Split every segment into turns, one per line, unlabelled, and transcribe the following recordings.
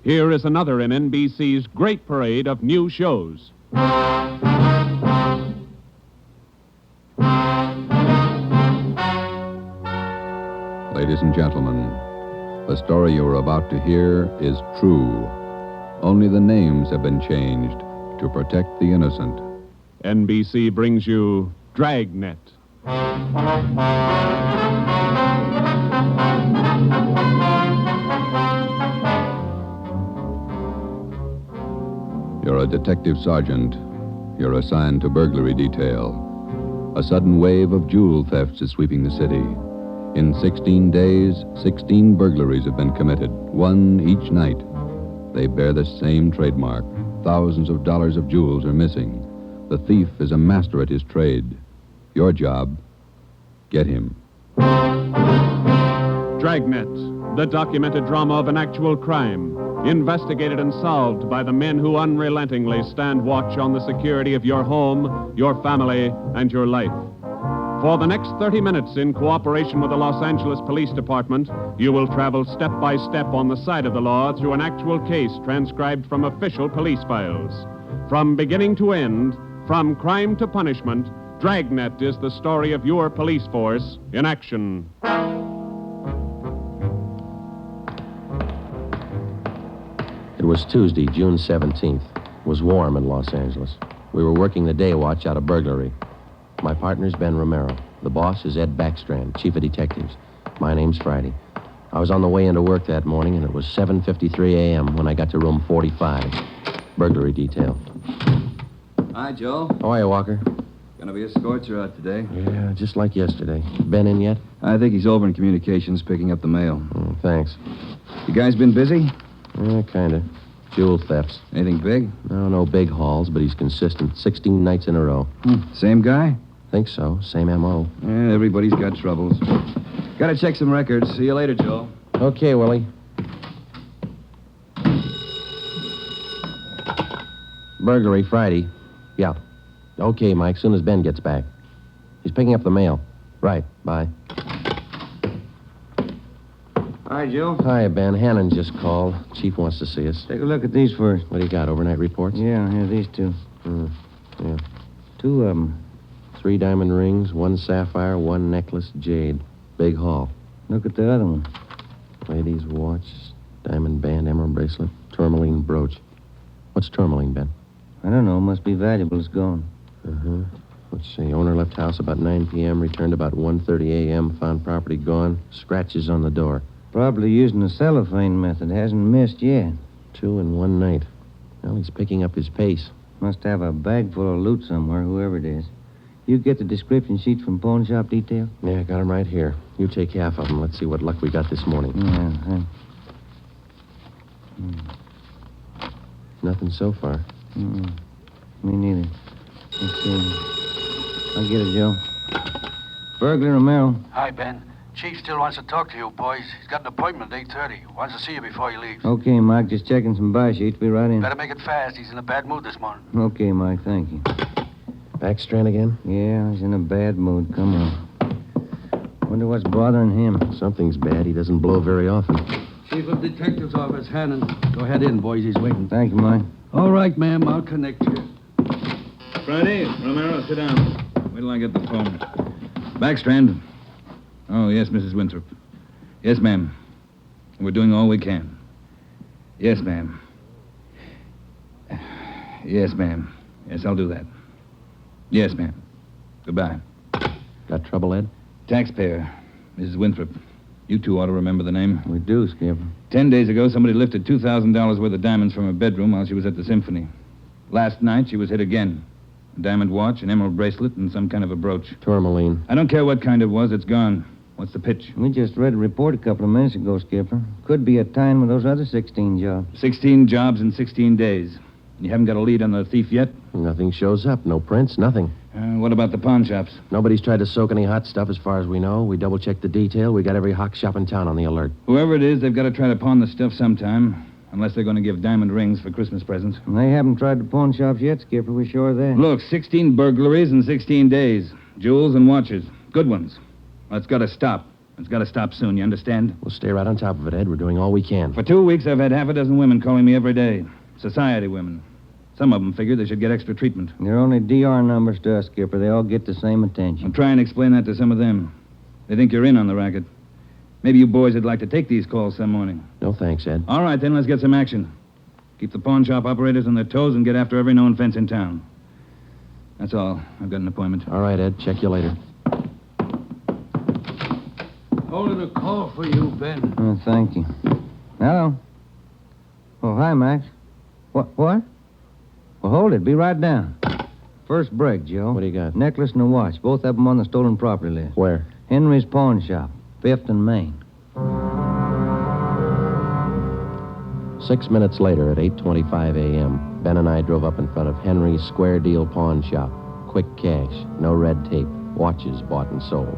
Here is another in NBC's great parade of new shows.
Ladies and gentlemen, the story you are about to hear is true. Only the names have been changed to protect the innocent.
NBC brings you Dragnet.
You're a detective sergeant. You're assigned to burglary detail. A sudden wave of jewel thefts is sweeping the city. In 16 days, 16 burglaries have been committed, one each night. They bear the same trademark. Thousands of dollars of jewels are missing. The thief is a master at his trade. Your job, get him.
Dragnet, the documented drama of an actual crime, investigated and solved by the men who unrelentingly stand watch on the security of your home, your family, and your life. For the next 30 minutes, in cooperation with the Los Angeles Police Department, you will travel step by step on the side of the law through an actual case transcribed from official police files. From beginning to end, from crime to punishment, Dragnet is the story of your police force in action.
It was Tuesday, June 17th. It was warm in Los Angeles. We were working the day watch out of burglary. My partner's Ben Romero. The boss is Ed Backstrand, chief of detectives. My name's Friday. I was on the way into work that morning, and it was 7:53 a.m. when I got to room 45. Burglary detail.
Hi, Joe.
How are you, Walker?
Gonna be a scorcher out today.
Yeah, just like yesterday. Ben in yet?
I think he's over in communications picking up the mail.
Thanks.
You guys been busy?
Yeah, kinda. Jewel thefts.
Anything big?
No big hauls, but he's consistent. 16 nights in a row.
Same guy?
Think so. Same M.O.
Yeah, everybody's got troubles. Gotta check some records. See you later, Joe.
Okay, Willie. Burglary Friday. Yeah. Okay, Mike, soon as Ben gets back. He's picking up the mail. Right, bye.
Hi, Joe.
Hi, Ben. Hannon just called. Chief wants to see us.
Take a look at these first.
What do you got, overnight reports?
Yeah, these two.
Yeah.
Two of them.
3 diamond rings, 1 sapphire, 1 necklace, jade. Big haul.
Look at the other one.
Lady's watch, diamond band, emerald bracelet, tourmaline brooch. What's tourmaline, Ben?
I don't know. Must be valuable. It's gone.
Let's see. Owner left house about 9 p.m., returned about 1:30 a.m., found property gone, scratches on the door.
Probably using the cellophane method. Hasn't missed yet.
2 in 1 night. Well, he's picking up his pace.
Must have a bag full of loot somewhere, whoever it is. You get the description sheets from pawn shop detail?
Yeah, got him right here. You take half of them. Let's see what luck we got this morning. Nothing so far.
Me neither. Let's see. I'll get it, Joe. Burglar Romero.
Hi, Ben. Chief still wants to talk to you, boys. He's got an appointment at 8:30. Wants to see you before he leaves.
Okay, Mike. Just checking some buy sheets. Be right in.
Better make it fast. He's in a bad mood this morning.
Okay, Mike. Thank you.
Backstrand again?
Yeah, he's in a bad mood. Come on. Wonder what's bothering him.
Something's bad. He doesn't blow very often.
Chief of Detective's Office, Hannon. Go ahead in, boys. He's waiting.
Thank you, Mike.
All right, ma'am. I'll connect you.
Friday, Romero, sit down. Wait till I get the phone. Backstrand. Oh, yes, Mrs. Winthrop. Yes, ma'am. We're doing all we can. Yes, ma'am. Yes, ma'am. Yes, I'll do that. Yes, ma'am. Goodbye.
Got trouble, Ed?
Taxpayer, Mrs. Winthrop. You two ought to remember the name.
We do, Skipper.
10 days ago, somebody lifted $2,000 worth of diamonds from her bedroom while she was at the symphony. Last night, she was hit again. A diamond watch, an emerald bracelet, and some kind of a brooch.
Tourmaline.
I don't care what kind it was. It's gone. What's the pitch?
We just read a report a couple of minutes ago, Skipper. Could be a tie-in with those other 16 jobs.
16 jobs in 16 days. You haven't got a lead on the thief yet?
Nothing shows up. No prints, nothing.
What about the pawn shops?
Nobody's tried to soak any hot stuff as far as we know. We double-checked the detail. We got every hock shop in town on the alert.
Whoever it is, they've got to try to pawn the stuff sometime. Unless they're going to give diamond rings for Christmas presents.
And they haven't tried the pawn shops yet, Skipper. We're sure of that.
Look, 16 burglaries in 16 days. Jewels and watches. Good ones. That's got to stop. It's got to stop soon, you understand?
We'll stay right on top of it, Ed. We're doing all we can.
For 2 weeks, I've had half a dozen women calling me every day. Society women. Some of them figure they should get extra treatment.
They're only DR numbers to us, Skipper. They all get the same attention.
I'll try and explain that to some of them. They think you're in on the racket. Maybe you boys would like to take these calls some morning.
No thanks, Ed.
All right, then, let's get some action. Keep the pawn shop operators on their toes and get after every known fence in town. That's all. I've got an appointment.
All right, Ed. Check you later.
Holding a call for you, Ben.
Oh, thank you. Hello. Oh, hi, Max. What? Well, hold it. Be right down. First break, Joe.
What do you got?
Necklace and a watch. Both of them on the stolen property list.
Where?
Henry's pawn shop. 5th and Main.
6 minutes later, at 8:25 a.m., Ben and I drove up in front of Henry's Square Deal Pawn Shop. Quick cash, no red tape, watches bought and sold.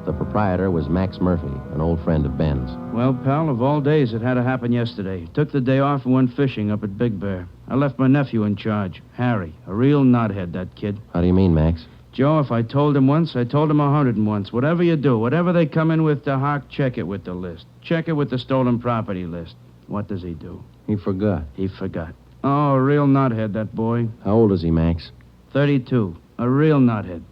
The proprietor was Max Murphy, an old friend of Ben's.
Well, pal, of all days, it had to happen yesterday. Took the day off and went fishing up at Big Bear. I left my nephew in charge, Harry. A real knothead, that kid.
How do you mean, Max?
Joe, if I told him once, I told him 101. Whatever you do, whatever they come in with to Hawk, check it with the list. Check it with the stolen property list. What does he do?
He forgot.
He forgot. Oh, a real knothead, that boy.
How old is he, Max?
32. A real knothead.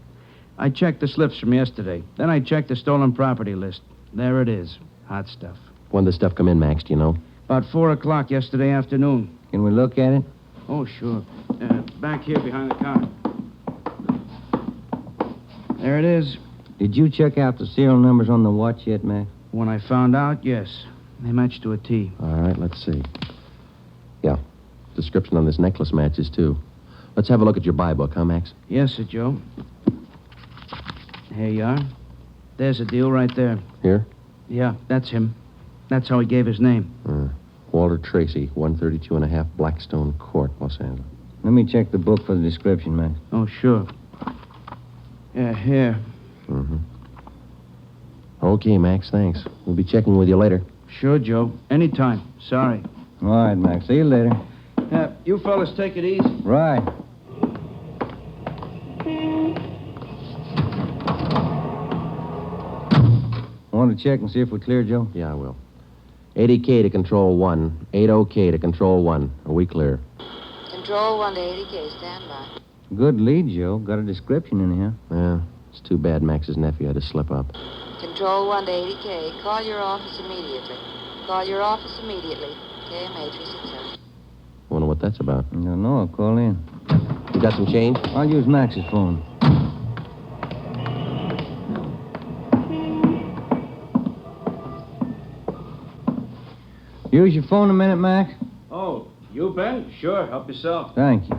I checked the slips from yesterday. Then I checked the stolen property list. There it is. Hot stuff.
When did the stuff come in, Max, do you know?
About 4 o'clock yesterday afternoon.
Can we look at it?
Oh, sure. Back here behind the car. There it is.
Did you check out the serial numbers on the watch yet, Max?
When I found out, yes. They matched to a T.
All right, let's see. Yeah. Description on this necklace matches, too. Let's have a look at your buy book, huh, Max?
Yes, sir, Joe. Here you are. There's a deal right there.
Here?
Yeah, that's him. That's how he gave his name.
Walter Tracy, 132 and a half Blackstone Court, Los Angeles.
Let me check the book for the description, Max.
Oh, sure. Yeah, here.
Mm-hmm. Okay, Max, thanks. We'll be checking with you later.
Sure, Joe. Anytime. Sorry.
All right, Max. See you later.
You fellas take it easy.
Right. Want to check and see if we're clear, Joe?
Yeah, I will. 80K to Control 1. 80K to Control 1. Are we clear?
Control 1 to 80K. Stand by.
Good lead, Joe. Got a description in here.
Yeah, it's too bad Max's nephew had to slip up.
Control 1 to 80K. Call your office immediately. Call your office immediately. KMA 367.
Wonder what that's about.
I don't know. I'll call in.
You got some change?
I'll use Max's phone. Use your phone a minute, Max?
Oh, you, Ben? Sure. Help yourself.
Thank you.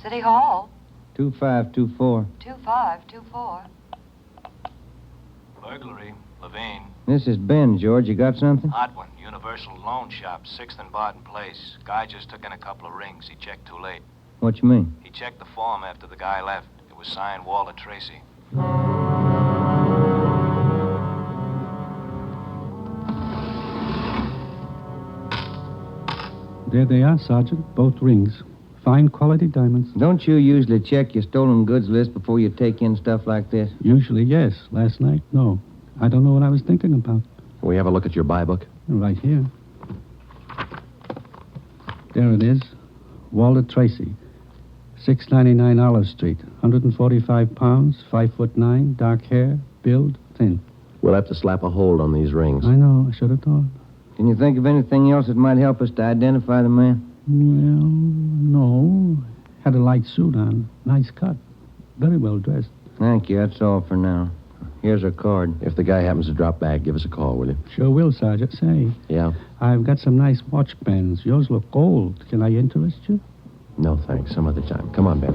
City Hall.
2524.
2524.
Burglary. Levine.
This is Ben, George. You got something?
Hot one. Universal Loan Shop, 6th and Barton Place. Guy just took in a couple of rings. He checked too late.
What you mean?
He checked the form after the guy left. It was signed Walter Tracy.
There they are, Sergeant. Both rings. Fine quality diamonds.
Don't you usually check your stolen goods list before you take in stuff like this?
Usually, yes. Last night, no. I don't know what I was thinking about.
Can we have a look at your buy book?
Right here. There it is. Walter Tracy. 699 Olive Street. 145 pounds, 5'9", dark hair, build, thin.
We'll have to slap a hold on these rings.
I know. I should have thought.
Can you think of anything else that might help us to identify the man?
Well, no. Had a light suit on. Nice cut. Very well dressed.
Thank you. That's all for now. Here's our card.
If the guy happens to drop back, give us a call, will you?
Sure will, Sergeant. Say,
Yeah?
I've got some nice watch bands. Yours look old. Can I interest you?
No, thanks. Some other time. Come on, Ben.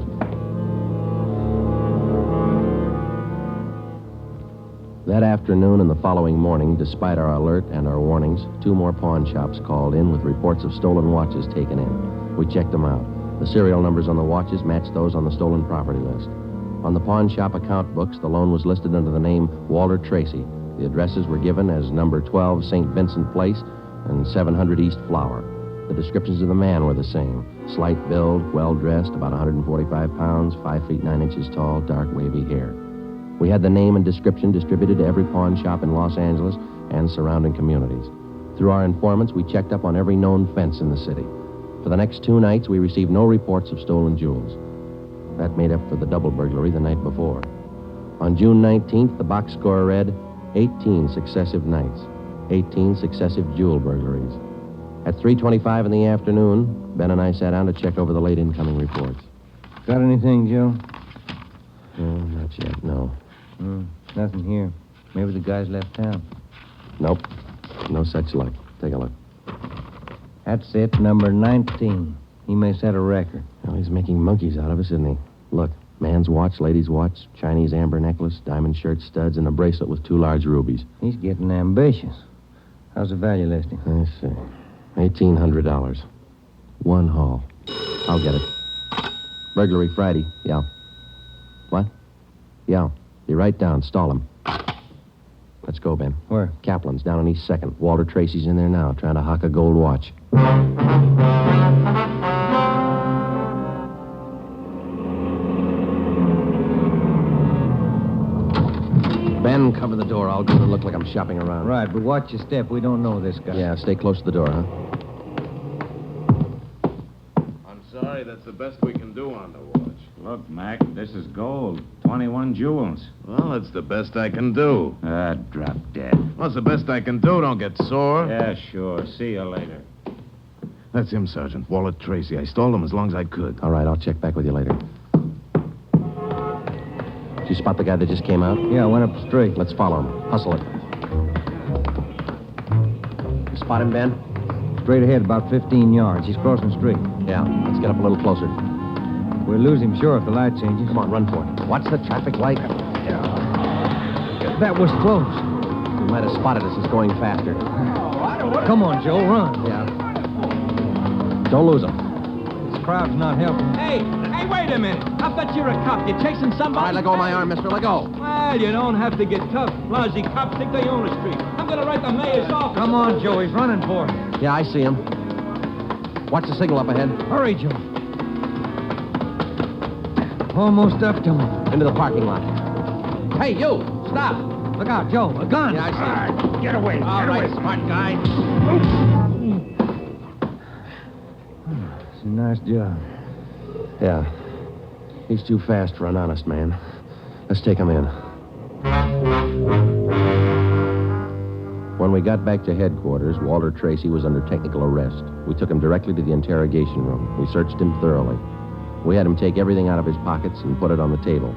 That afternoon and the following morning, despite our alert and our warnings, 2 more pawn shops called in with reports of stolen watches taken in. We checked them out. The serial numbers on the watches matched those on the stolen property list. On the pawn shop account books, the loan was listed under the name Walter Tracy, The addresses were given as number 12 St. Vincent Place and 700 East Flower. The descriptions of the man were the same. Slight build, well-dressed, about 145 pounds, 5 feet 9 inches tall, dark wavy hair. We had the name and description distributed to every pawn shop in Los Angeles and surrounding communities. Through our informants, we checked up on every known fence in the city. For the next 2 nights, we received no reports of stolen jewels. That made up for the double burglary the night before. On June 19th, the box score read 18 successive nights, 18 successive jewel burglaries. At 3:25 in the afternoon, Ben and I sat down to check over the late incoming reports.
Got anything, Joe?
Not yet, no.
Nothing here. Maybe the guys left town.
Nope. No such luck. Take a look.
That's it, number 19. He may set a record.
Well, he's making monkeys out of us, isn't he? Look, man's watch, lady's watch, Chinese amber necklace, diamond shirt studs, and a bracelet with 2 large rubies.
He's getting ambitious. How's the value listing?
I see. $1,800. 1 haul. I'll get it. Burglary Friday. Yeah. What? Yeah. Be right down. Stall him. Let's go, Ben.
Where?
Kaplan's down on East 2nd. Walter Tracy's in there now, trying to hock a gold watch. Ben, cover the door. I'll go and look like I'm shopping around.
Right, but watch your step. We don't know this guy.
Yeah, stay close to the door, huh?
I'm sorry, that's the best we can do on the watch. Look, Mac, this is gold. 21 jewels. Well, it's the best I can do. Drop dead. Well, it's the best I can do. Don't get sore. Yeah, sure. See you later. That's him, Sergeant. Walter Tracy. I stalled him as long as I could.
All right, I'll check back with you later. Did you spot the guy that just came out?
Yeah, I went up straight.
Let's follow him. Hustle it. You spot him, Ben?
Straight ahead, about 15 yards. He's crossing the street.
Yeah, let's get up a little closer.
We'll lose him, sure, if the light changes.
Come on, run for it. Watch the traffic light.
That was close.
He might have spotted us. He's going faster.
Come on, Joe, run.
Yeah. Don't lose him.
This crowd's not helping.
Hey, wait a minute. I bet you're a cop. You're chasing somebody.
All right, let go of my arm, mister. Let go.
Well, you don't have to get tough. Lousy cops think they own the street. I'm going to write the mayor's office.
Come on, Joe. He's running for it.
Yeah, I see him. Watch the signal up ahead.
Hurry, Joe. Almost up to him.
Into the parking lot. Hey, you! Stop!
Look out, Joe. A gun.
Yeah, I see him.
All right, get away.
All right, smart guy.
It's a nice job.
Yeah. He's too fast for an honest man. Let's take him in. When we got back to headquarters, Walter Tracy was under technical arrest. We took him directly to the interrogation room. We searched him thoroughly. We had him take everything out of his pockets and put it on the table.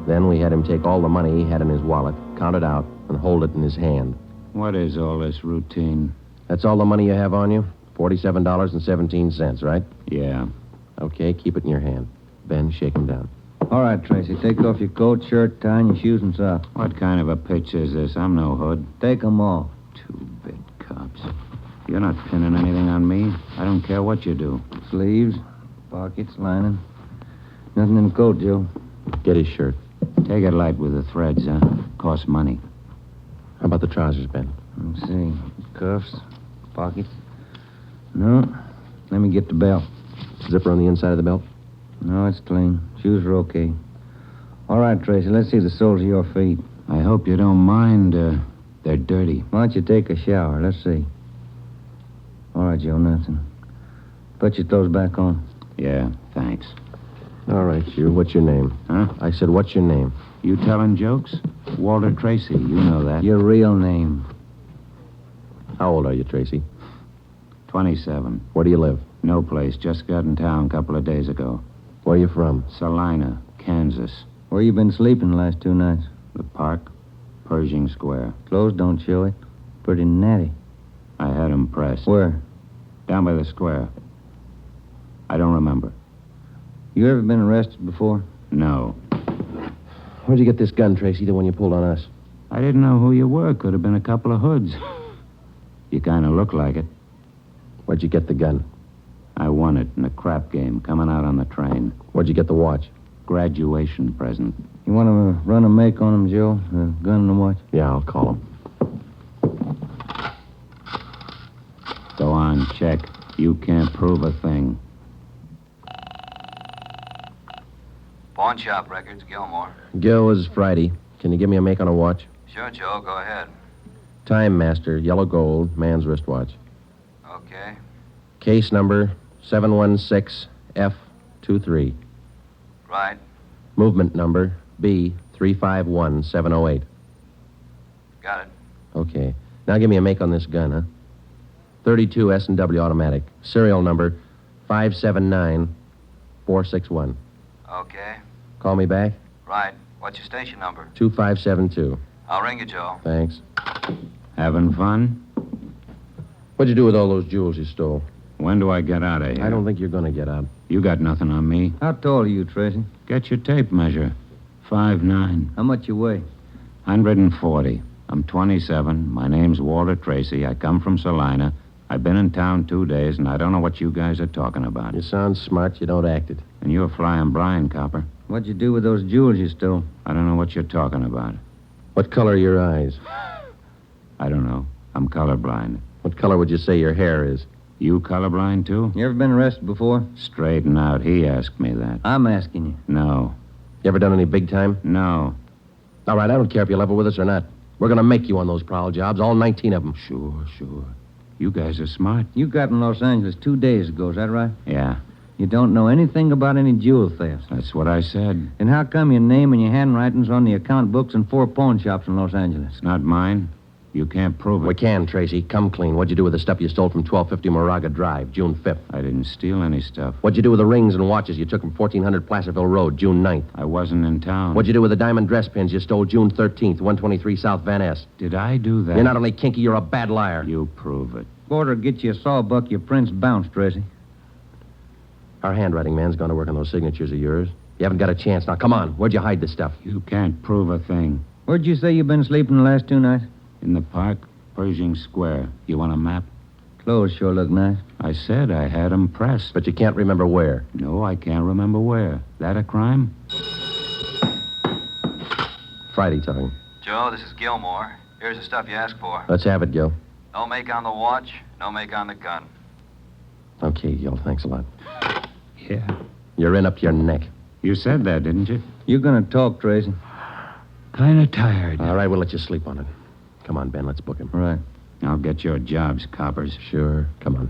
Then we had him take all the money he had in his wallet, count it out, and hold it in his hand.
What is all this routine?
That's all the money you have on you? $47.17, right?
Yeah.
Okay, keep it in your hand. Ben, shake him down.
All right, Tracy. Take off your coat, shirt, tie, and your shoes and socks.
What kind of a pitch is this? I'm no hood.
Take them off.
Two-bit cops. You're not pinning anything on me. I don't care what you do.
Sleeves, pockets, lining. Nothing in the coat, Joe.
Get his shirt.
Take it light with the threads, huh? Costs money.
How about the trousers, Ben?
Let's see. Cuffs, pockets. No. Let me get the belt.
Zipper on the inside of the belt?
No, it's clean. Shoes are okay. All right, Tracy, let's see the soles of your feet.
I hope you don't mind. They're dirty.
Why don't you take a shower? Let's see. All right, Joe, nothing. Put your clothes back on.
Yeah, thanks.
All right, you. What's your name?
Huh?
I said, what's your name?
You telling jokes? Walter Tracy, you know that.
Your real name.
How old are you, Tracy?
27.
Where do you live?
No place. Just got in town a couple of days ago.
Where are you from?
Salina, Kansas.
Where you been sleeping the last 2 nights?
The park, Pershing Square.
Clothes don't show it. Pretty natty.
I had 'em pressed.
Where?
Down by the square. I don't remember.
You ever been arrested before?
No.
Where'd you get this gun, Tracy, the one you pulled on us?
I didn't know who you were. Could have been a couple of hoods. You kind of look like it.
Where'd you get the gun?
I won it in a crap game coming out on the train.
Where'd you get the watch?
Graduation present.
You want to run a make on him, Joe? The gun and the watch?
Yeah, I'll call him.
Go on, check. You can't prove a thing.
Pawn shop records, Gilmore.
Gil, is Friday. Can you give me a make on a watch?
Sure, Joe, go ahead.
Time Master, yellow gold, man's wristwatch.
Okay.
Case number 716F23.
Right.
Movement number B351708.
Got it.
Okay. Now give me a make on this gun, huh? 32 S&W automatic. Serial number 579461.
Okay.
Call me back?
Right. What's your station number?
2572.
I'll ring you, Joe.
Thanks.
Having fun?
What'd you do with all those jewels you stole?
When do I get out of here?
I don't think you're going to get out.
You got nothing on me.
How tall are you, Tracy?
Get your tape measure. 5'9".
How much you weigh?
140. I'm 27. My name's Walter Tracy. I come from Salina. I've been in town 2 days, and I don't know what you guys are talking about.
You sound smart. You don't act it.
And you're flying blind, copper.
What'd you do with those jewels you stole?
I don't know what you're talking about.
What color are your eyes?
I don't know. I'm colorblind.
What color would you say your hair is?
You colorblind, too?
You ever been arrested before?
Straighten out. He asked me that.
I'm asking you.
No.
You ever done any big time?
No.
All right, I don't care if you level with us or not. We're going to make you on those prowl jobs, all 19 of them.
Sure. You guys are smart.
You got in Los Angeles 2 days ago, is that right?
Yeah,
You don't know anything about any jewel thefts.
that's what I said.
Then how come your name and your handwriting's on the account books in 4 pawn shops in Los Angeles?
It's not mine. You can't prove it.
We can, Tracy. Come clean. What'd you do with the stuff you stole from 1250 Moraga Drive, June 5th?
I didn't steal any stuff.
What'd you do with the rings and watches you took from 1400 Placerville Road, June 9th?
I wasn't in town.
What'd you do with the diamond dress pins you stole June 13th, 123 South Van Ness?
Did I do that?
You're not only kinky, you're a bad liar.
You prove it.
Order get you a sawbuck, your prince bounced, Tracy.
Our handwriting man's gone to work on those signatures of yours. You haven't got a chance. Now, come on. Where'd you hide this stuff?
You can't prove a thing.
Where'd you say you've been sleeping the last 2 nights?
In the park, Pershing Square. You want a map?
Clothes sure look nice.
I said I had 'em pressed.
But you can't remember where.
No, I can't remember where. That a crime?
Friday talking.
Joe, this is Gilmore. Here's the stuff you asked for.
Let's have it, Gil.
No make on the watch, no make on the gun.
Okay, Gil. Thanks a lot.
Yeah.
You're in up to your neck.
You said that, didn't you?
You're gonna talk, Tracy.
Kind of tired.
All right, we'll let you sleep on it. Come on, Ben. Let's book him.
Right.
I'll get your jobs, coppers.
Sure. Come on.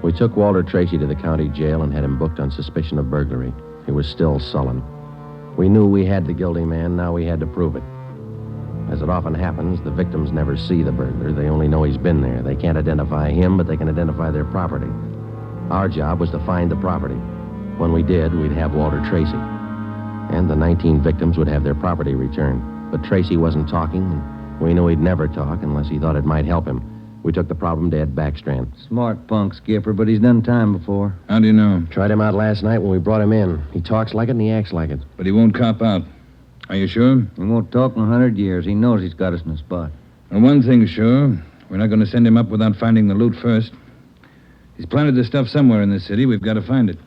We took Walter Tracy to the county jail and had him booked on suspicion of burglary. He was still sullen. We knew we had the guilty man. Now we had to prove it. As it often happens, the victims never see the burglar. They only know he's been there. They can't identify him, but they can identify their property. Our job was to find the property. When we did, we'd have Walter Tracy. And the 19 victims would have their property returned. But Tracy wasn't talking, and we knew he'd never talk unless he thought it might help him. We took the problem to Ed Backstrand.
Smart punk, Skipper, but he's done time before.
How do you know?
Tried him out last night when we brought him in. He talks like it and he acts like it.
But he won't cop out. Are you sure?
He won't talk in 100 years. He knows he's got us in a spot.
Well, one thing's sure. We're not going to send him up without finding the loot first. He's planted this stuff somewhere in this city. We've got to find it.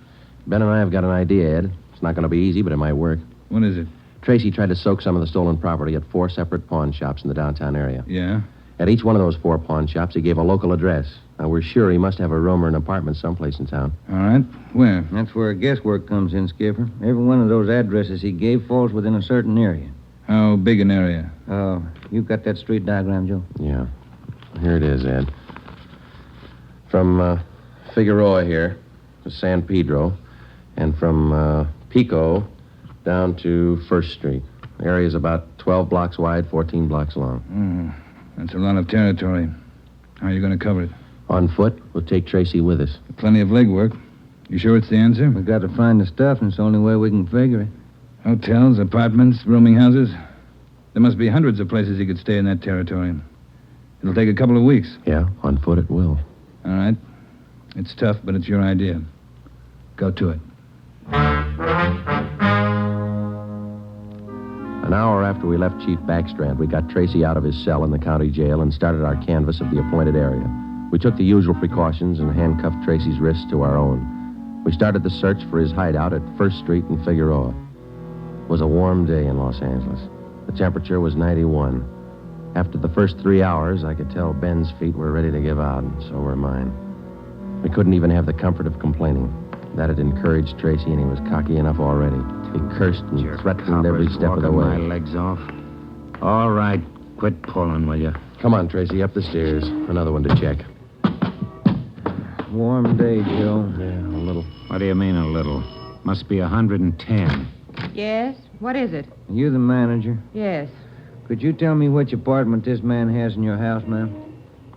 Ben and I have got an idea, Ed. It's not going to be easy, but it might work.
What is it?
Tracy tried to soak some of the stolen property at 4 separate pawn shops in the downtown area.
Yeah?
At each one of those 4 pawn shops, he gave a local address. Now, we're sure he must have a room or an apartment someplace in town.
All right. Where?
That's where guesswork comes in, Skipper. Every one of those addresses he gave falls within a certain area.
How big an area?
Oh, you got that street diagram, Joe?
Yeah. Here it is, Ed. From Figueroa here to San Pedro, and from Pico down to 1st Street. The area's about 12 blocks wide, 14 blocks long.
That's a lot of territory. How are you going to cover it?
On foot, we'll take Tracy with us.
Plenty of legwork. You sure it's the answer?
We got to find the stuff, and it's the only way we can figure it.
Hotels, apartments, rooming houses. There must be hundreds of places he could stay in that territory. It'll take a couple of weeks.
Yeah, on foot it will.
All right. It's tough, but it's your idea. Go to it.
An hour after we left Chief Backstrand, we got Tracy out of his cell in the county jail and started our canvass of the appointed area. We took the usual precautions and handcuffed Tracy's wrists to our own. We started the search for his hideout at 1st Street and Figueroa. It was a warm day in Los Angeles. The temperature was 91. After the first 3 hours, I could tell Ben's feet were ready to give out, and so were mine. We couldn't even have the comfort of complaining. That had encouraged Tracy, and he was cocky enough already. He cursed and threatened every step of the way.
My legs off. All right, quit pulling, will you?
Come on, Tracy, up the stairs. Another one to check.
Warm day, Joe.
Yeah, a little.
What do you mean, a little? Must be 110.
Yes? What is it?
You the manager?
Yes.
Could you tell me which apartment this man has in your house, ma'am?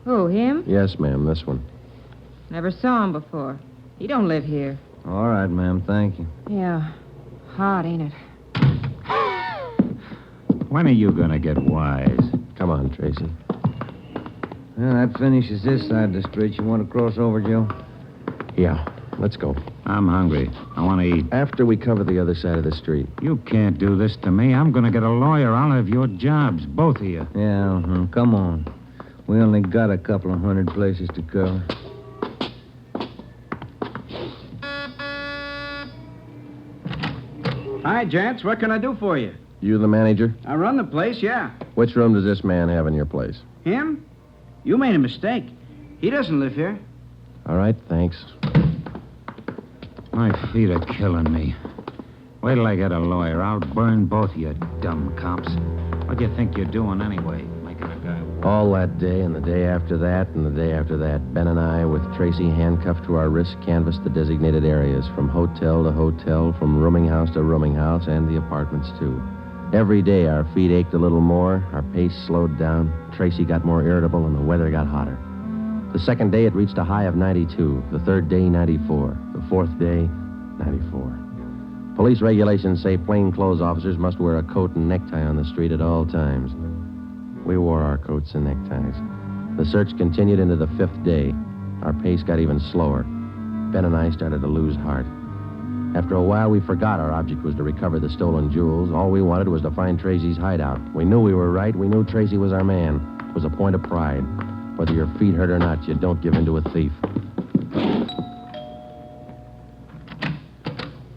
Who, him?
Yes, ma'am, this one.
Never saw him before. He don't live here.
All right, ma'am, thank you.
Yeah. Hot, ain't it?
When are you going to get wise?
Come on, Tracy.
Well, that finishes this side of the street. You want to cross over, Joe?
Yeah, let's go.
I'm hungry. I want to eat.
After we cover the other side of the street.
You can't do this to me. I'm going to get a lawyer. I'll have your jobs, both of you.
Yeah, come on. We only got a couple of hundred places to cover.
Hi, gents. What can I do for you?
You the manager?
I run the place, yeah.
Which room does this man have in your place?
Him? You made a mistake. He doesn't live here.
All right, thanks.
My feet are killing me. Wait till I get a lawyer. I'll burn both of you dumb cops. What do you think you're doing anyway? Making a guy walk?
All that day and the day after that and the day after that, Ben and I, with Tracy handcuffed to our wrists, canvassed the designated areas, from hotel to hotel, from rooming house to rooming house, and the apartments, too. Every day our feet ached a little more, our pace slowed down, Tracy got more irritable, and the weather got hotter. The second day, it reached a high of 92. The third day, 94. The fourth day, 94. Police regulations say plainclothes officers must wear a coat and necktie on the street at all times. We wore our coats and neckties. The search continued into the fifth day. Our pace got even slower. Ben and I started to lose heart. After a while, we forgot our object was to recover the stolen jewels. All we wanted was to find Tracy's hideout. We knew we were right. We knew Tracy was our man. It was a point of pride. Whether your feet hurt or not, you don't give in to a thief.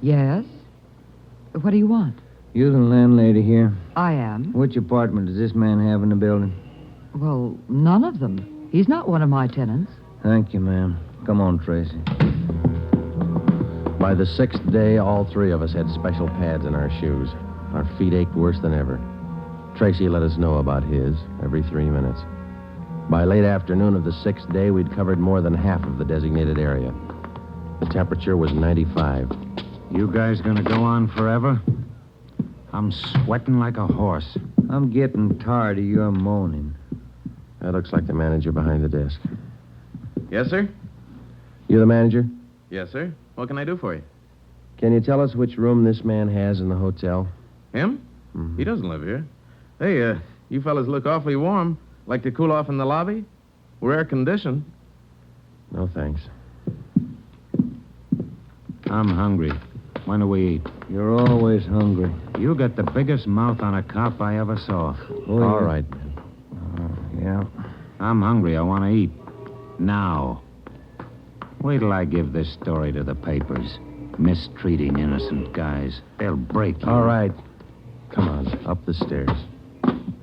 Yes? What do you want?
You the landlady here?
I am.
Which apartment does this man have in the building?
Well, none of them. He's not one of my tenants.
Thank you, ma'am. Come on, Tracy.
By the sixth day, all three of us had special pads in our shoes. Our feet ached worse than ever. Tracy let us know about his every 3 minutes. By late afternoon of the sixth day, we'd covered more than half of the designated area. The temperature was 95.
You guys gonna go on forever? I'm sweating like a horse.
I'm getting tired of your moaning.
That looks like the manager behind the desk.
Yes, sir?
You the manager?
Yes, sir. What can I do for you?
Can you tell us which room this man has in the hotel?
Him?
Mm-hmm.
He doesn't live here. Hey, you fellas look awfully warm. Like to cool off in the lobby? We're air-conditioned.
No, thanks.
I'm hungry. When do we eat?
You're always hungry.
You got the biggest mouth on a cop I ever saw.
Oh,
All right, man.
Yeah.
I'm hungry. I want to eat. Now. Wait till I give this story to the papers. Mistreating innocent guys. They'll break you.
All right. Come on, up the stairs.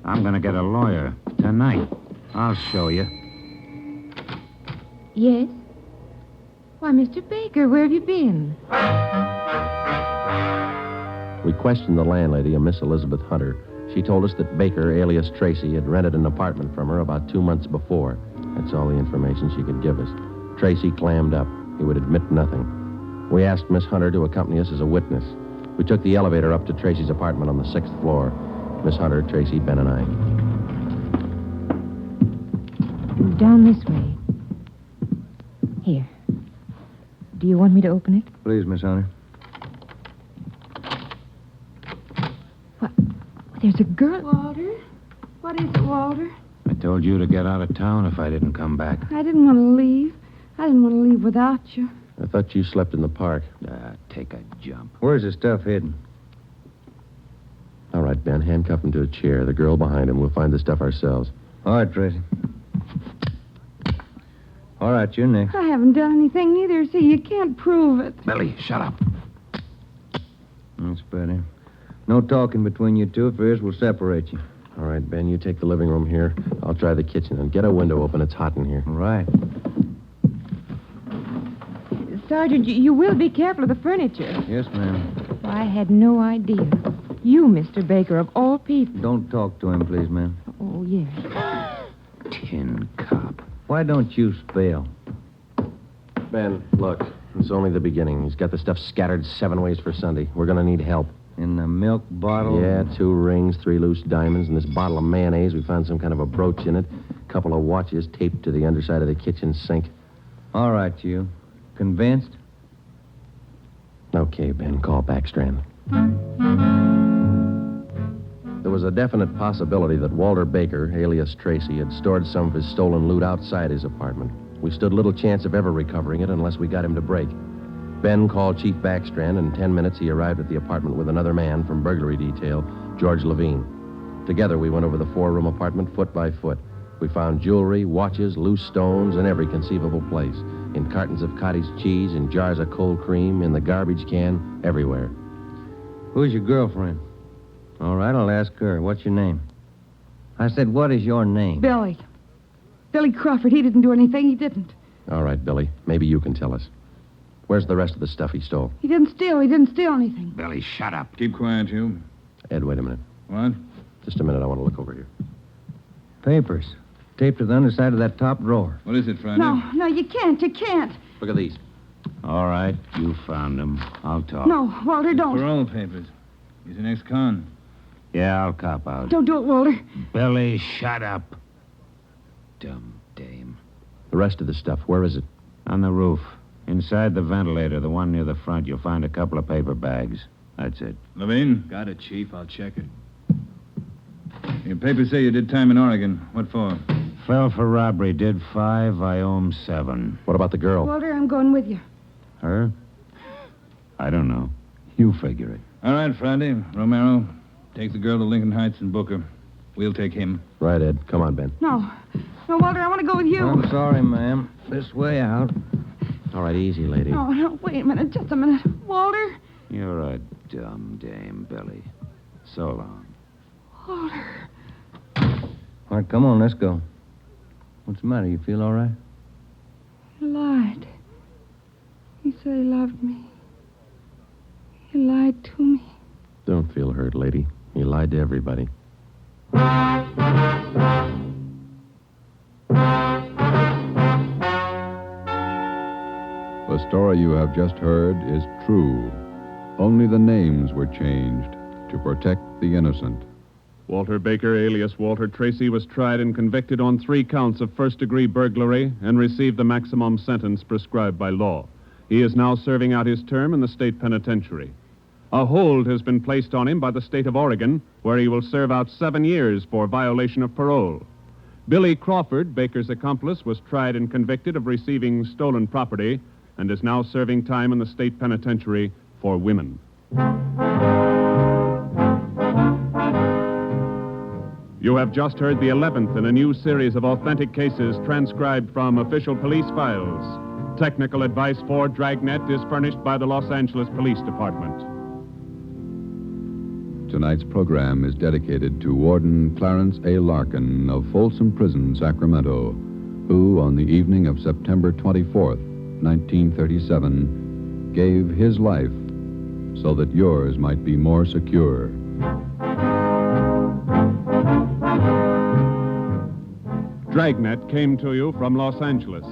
I'm going to get a lawyer tonight. I'll show you.
Yes? Why, Mr. Baker, where have you been?
We questioned the landlady, a Miss Elizabeth Hunter. She told us that Baker, alias Tracy, had rented an apartment from her about 2 months before. That's all the information she could give us. Tracy clammed up. He would admit nothing. We asked Miss Hunter to accompany us as a witness. We took the elevator up to Tracy's apartment on the 6th floor. Miss Hunter, Tracy, Ben, and I.
Down this way. Here. Do you want me to open it?
Please, Miss Hunter.
What? There's a girl.
Walter? What is it, Walter?
I told you to get out of town if I didn't come back.
I didn't want to leave. I didn't want to leave without you.
I thought you slept in the park.
Take a jump.
Where's the stuff hidden?
All right, Ben, handcuff him to a chair. The girl behind him. We'll find the stuff ourselves.
All right, Tracy. All right, you're next.
I haven't done anything neither. See, you can't prove it.
Billy, shut up.
That's better. No talking between you two. If there is, we'll separate you.
All right, Ben, you take the living room here. I'll try the kitchen. And get a window open. It's hot in here.
All right.
Sergeant, you will be careful of the furniture.
Yes, ma'am.
I had no idea. You, Mr. Baker, of all people.
Don't talk to him, please, ma'am.
Oh, yes.
Tin cop.
Why don't you spell?
Ben, look. It's only the beginning. He's got the stuff scattered 7 ways for Sunday. We're going to need help.
In the milk bottle?
Yeah, 2 rings, 3 loose diamonds, and this bottle of mayonnaise. We found some kind of a brooch in it. A couple of watches taped to the underside of the kitchen sink.
All right, you. Convinced?
Okay, Ben, call Backstrand. There was a definite possibility that Walter Baker, alias Tracy, had stored some of his stolen loot outside his apartment. We stood little chance of ever recovering it unless we got him to break. Ben called Chief Backstrand, and in 10 minutes he arrived at the apartment with another man from burglary detail, George Levine. Together we went over the 4-room apartment foot by foot. We found jewelry, watches, loose stones in every conceivable place. In cartons of cottage cheese, in jars of cold cream, in the garbage can, everywhere.
Who's your girlfriend? All right, I'll ask her. What's your name? I said, what is your name?
Billy. Billy Crawford. He didn't do anything. He didn't.
All right, Billy. Maybe you can tell us. Where's the rest of the stuff he stole?
He didn't steal. He didn't steal anything.
Billy, shut up.
Keep quiet, you.
Ed, wait a minute.
What?
Just a minute. I want to look over here.
Papers. Taped to the underside of that top drawer.
What is it, Friday?
No, you can't. You can't.
Look at these.
All right, you found them. I'll talk.
No, Walter, don't.
Parole papers. He's an ex-con.
Yeah, I'll cop out.
Don't do it, Walter.
Billy, shut up. Dumb dame.
The rest of the stuff, where is it?
On the roof. Inside the ventilator, the one near the front, you'll find a couple of paper bags. That's it.
Levine? Got it, Chief. I'll check it. Your papers say you did time in Oregon. What for?
Fell for robbery, did 5, I owe him 7.
What about the girl?
Walter, I'm going with you.
Her? I don't know. You figure it.
All right, Friday. Romero, take the girl to Lincoln Heights and book her. We'll take him.
Right, Ed. Come on, Ben.
No, Walter, I want to go with you.
I'm sorry, ma'am. This way out.
All right, easy, lady.
No, wait a minute. Just a minute. Walter?
You're a dumb dame, Billy. So long.
Walter.
All right, come on, let's go. What's the matter? You feel all right?
He lied. He said he loved me. He lied to me.
Don't feel hurt, lady. He lied to everybody.
The story you have just heard is true. Only the names were changed to protect the innocent.
Walter Baker, alias Walter Tracy, was tried and convicted on 3 counts of first-degree burglary and received the maximum sentence prescribed by law. He is now serving out his term in the state penitentiary. A hold has been placed on him by the state of Oregon, where he will serve out 7 years for violation of parole. Billy Crawford, Baker's accomplice, was tried and convicted of receiving stolen property and is now serving time in the state penitentiary for women. You have just heard the 11th in a new series of authentic cases transcribed from official police files. Technical advice for Dragnet is furnished by the Los Angeles Police Department.
Tonight's program is dedicated to Warden Clarence A. Larkin of Folsom Prison, Sacramento, who, on the evening of September 24th, 1937, gave his life so that yours might be more secure.
Dragnet came to you from Los Angeles.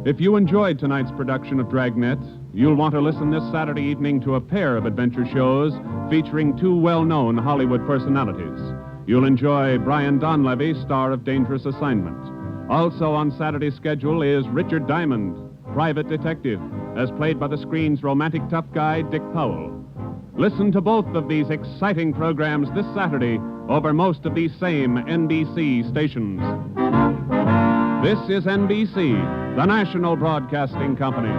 If you enjoyed tonight's production of Dragnet, you'll want to listen this Saturday evening to a pair of adventure shows featuring 2 well-known Hollywood personalities. You'll enjoy Brian Donlevy, star of Dangerous Assignment. Also on Saturday's schedule is Richard Diamond, private detective, as played by the screen's romantic tough guy, Dick Powell. Listen to both of these exciting programs this Saturday over most of these same NBC stations. This is NBC, the national broadcasting company.